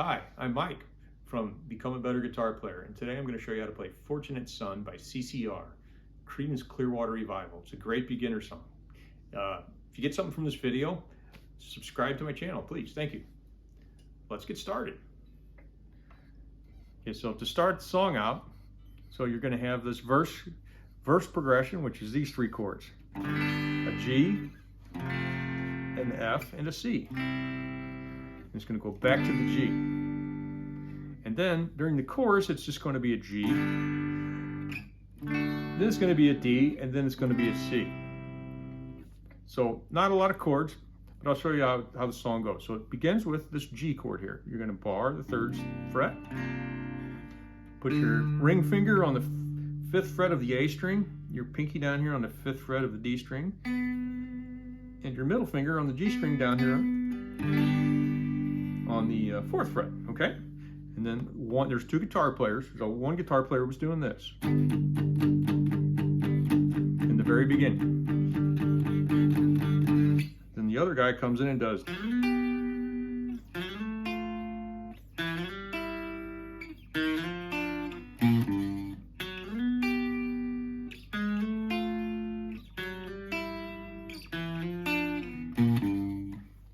Hi, I'm Mike from Become a Better Guitar Player, and today I'm going to show you how to play Fortunate Son by CCR, Creedence Clearwater Revival. It's a great beginner song. If you get something from this video, subscribe to my channel, please. Thank you. Let's get started. Okay, so to start the song out, so you're going to have this verse progression, which is these three chords: a G, an F, and a C. It's going to go back to the G. And then during the chorus, it's just going to be a G. Then it's going to be a D, and then it's going to be a C. So not a lot of chords, but I'll show you how the song goes. So it begins with this G chord here. You're going to bar the 3rd fret. Put your ring finger on the 5th fret of the A string, your pinky down here on the 5th fret of the D string, and your middle finger on the G string down here on the 4th fret, okay? And then there's 2 guitar players. So one guitar player was doing this in the very beginning. Then the other guy comes in and does. And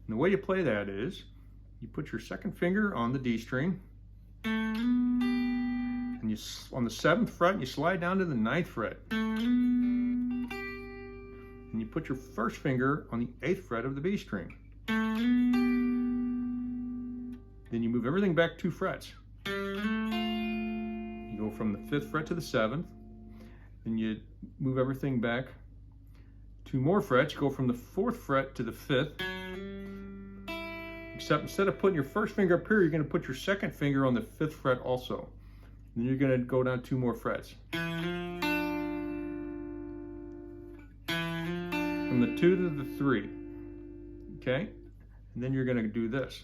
the way you play that is, you put your 2nd finger on the D string, and on the 7th fret, you slide down to the 9th fret. And you put your 1st finger on the 8th fret of the B string. Then you move everything back 2 frets. You go from the 5th fret to the 7th, then you move everything back 2 more frets. You go from the 4th fret to the 5th. Except instead of putting your 1st finger up here, you're going to put your 2nd finger on the 5th fret also. Then you're going to go down 2 more frets. From the 2 to the 3. Okay? And then you're going to do this.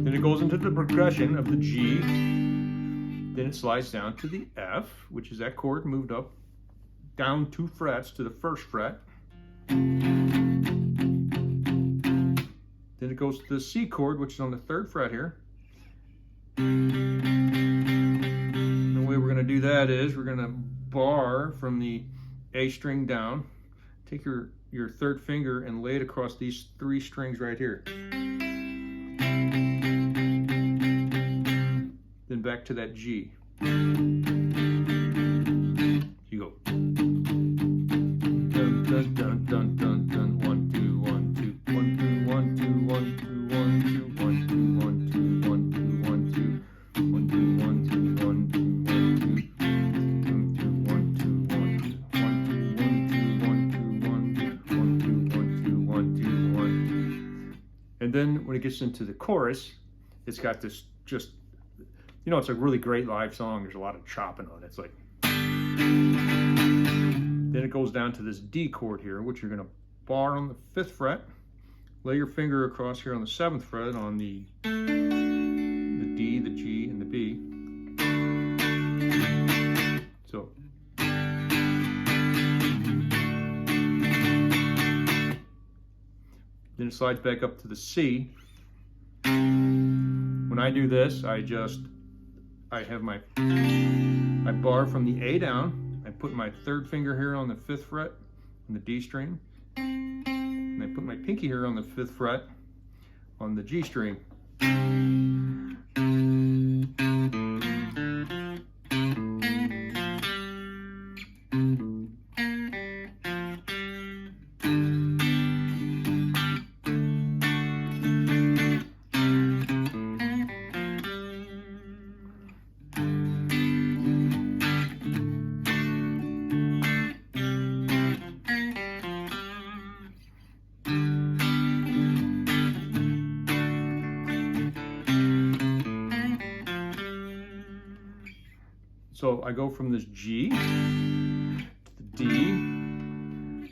Then it goes into the progression of the G, then it slides down to the F, which is that chord moved up, down 2 frets to the 1st fret. Then it goes to the C chord, which is on the 3rd fret here. And the way we're going to do that is we're going to bar from the A string down, take your 3rd finger and lay it across these 3 strings right here. Then back to that G. You go. Dun dun dun dun dun dun. 1 2 1 2 1 2 1 2 1 2 1 2 1 2 1 2 1 2 1 2 1 2 1 2 1 2 1 2 1 2 1. And then when it gets into the chorus, it's got this just, you know, it's a really great live song. There's a lot of chopping on it. It's like, then it goes down to this D chord here, which you're going to bar on the 5th fret, lay your finger across here on the 7th fret on the D, the G, and the B. So then it slides back up to the C. When I do this, I bar from the A down. I put my 3rd finger here on the 5th fret on the D string, and I put my pinky here on the 5th fret on the G string. So I go from this G to the D,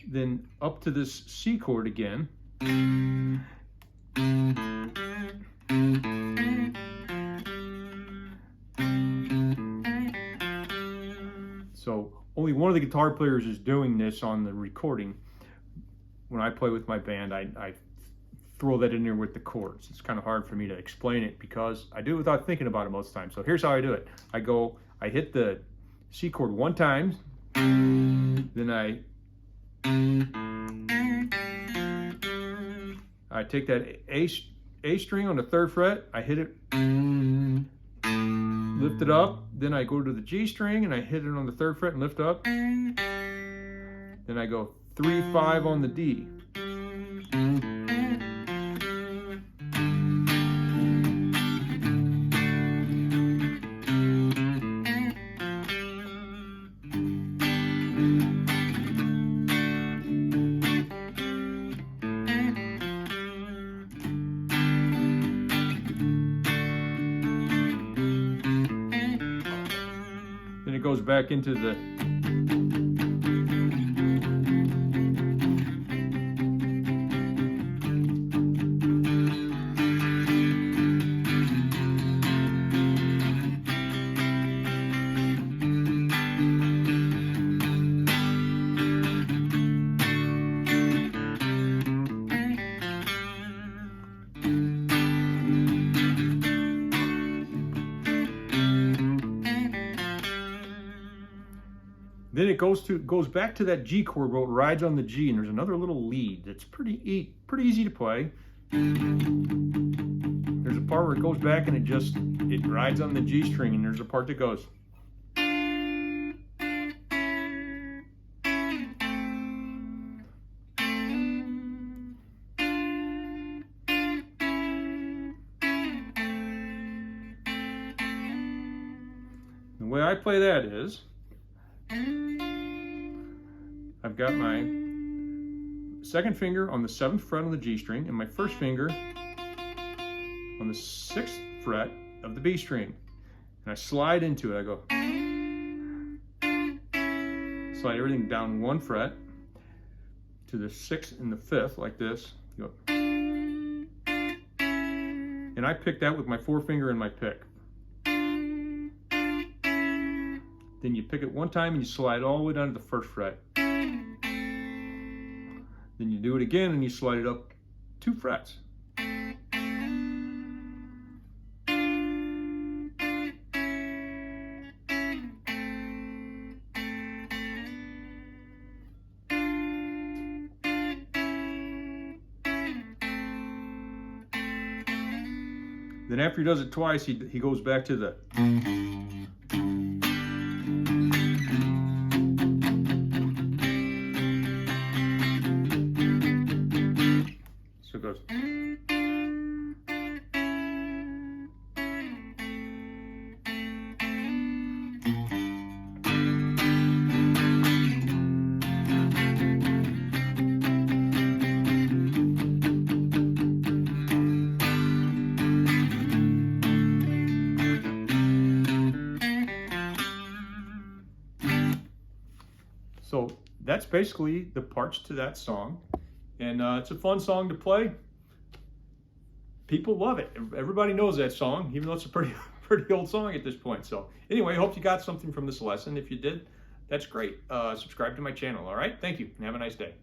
then up to this C chord again, and one of the guitar players is doing this on the recording. When I play with my band, I throw that in there with the chords. It's kind of hard for me to explain it because I do it without thinking about it most times. So here's how I do it. I hit the C chord one time, then I take that A string on the 3rd fret, I hit it, lift it up, then I go to the G string and I hit it on the 3rd fret and lift up. Then I go 3, 5 on the D. Then it goes back into the Then it goes back to that G chord where it rides on the G, and there's another little lead that's pretty easy to play. There's a part where it goes back and it rides on the G string, and there's a part that goes. The way I play that is, I've got my 2nd finger on the 7th fret on the G string and my 1st finger on the 6th fret of the B string. And I slide into it. I go, slide everything down 1 fret to the 6th and the 5th like this. You go, and I pick that with my 4-finger and my pick. Then you pick it one time and you slide all the way down to the 1st fret. Then you do it again and you slide it up 2 frets. Then after he does it twice, he goes back to the. So it goes. So that's basically the parts to that song, and it's a fun song to play. People love it. Everybody knows that song, even though it's a pretty old song at this point. So anyway, I hope you got something from this lesson. If you did, that's great. Subscribe to my channel. All right, thank you, and have a nice day.